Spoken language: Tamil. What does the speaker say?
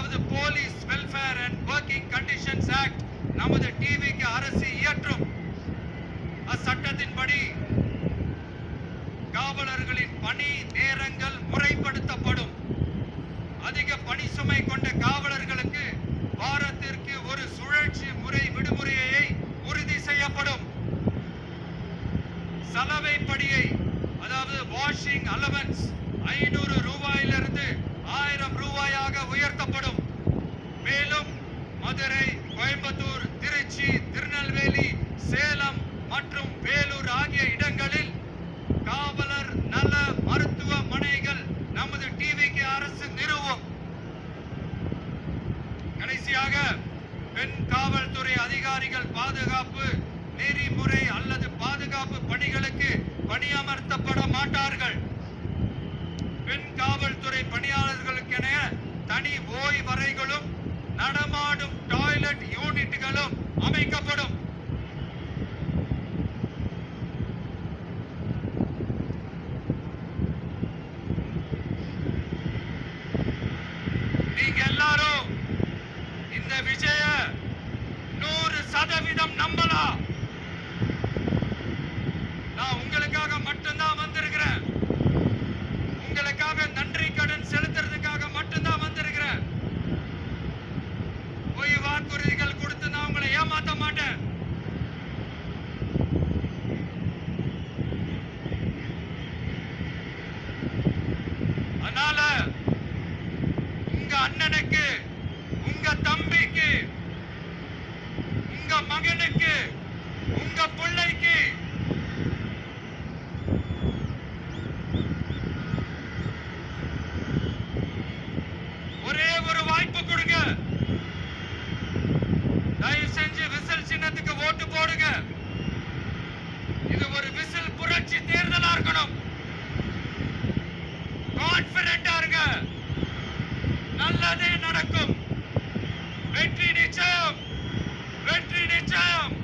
அதாவது police welfare and working conditions act நமது டிவிக்கு அரசு இயற்றும். அச்சட்டத்தின்படி காவலர்களின் பணி நேரங்கள் முறைப்படுத்தப்படும். அதிக பணி சுமை கொண்ட காவலர்களுக்கு வாரத்திற்கு ஒரு சுழற்சி முறை விடுமுறையை உறுதி செய்யப்படும். சலவை படியை அதாவது வாஷிங் அலவன்ஸ் 500 ரூபாயிலிருந்து 1000 ரூபாயாக உயர்த்தப்படும். மேலும் மதுரை, கோயம்புத்தூர், திருச்சி, திருநெல்வேலி, சேலம் மற்றும் வேலூர் ஆகிய இடங்களில் காவலர் நல மருத்துவமனைகள் நமது டிவிக்கு அரசு நிறுவும். கடைசியாக பெண் காவல்துறை அதிகாரிகள் பாதுகாப்பு நெறிமுறை அல்லது பாதுகாப்பு பணிகளுக்கு பணியமர்த்தப்பட மாட்டார்கள். பெண் காவல்துறை பணியாளர்களுக்கென தனி ஓய்வறைகளும் நடமாடும் டாய்லெட் யூனிட்டுகளும் அமைக்கப்படும். நீங்க எல்லாரும் இந்த விஷய 100% நம்பலாம். நான் உங்களுக்காக மட்டும்தான் வந்திருக்கிறேன். உங்களுக்காக நன்றி கடன் செலுத்துறதுக்காக மட்டும்தான் வந்திருக்கிறேன். பொய் வாக்குறுதிகள் கொடுத்து நான் உங்களை ஏமாத்த மாட்டேன். அதனால உங்க அண்ணனுக்கு, உங்க தம்பிக்கு, உங்க மகனுக்கு, உங்க பிள்ளைக்கு ஒரே ஒரு வாய்ப்பு கொடுங்க. தயவு செஞ்சு விசில் சின்னத்துக்கு ஓட்டு போடுங்க. இது ஒரு விசில் புரட்சி தேர்தலா இருக்கணும். கான்பிடென்டா இருங்க. நல்லதே நடக்கும். வெற்றி நிச்சயம், வெற்றி நிச்சயம்.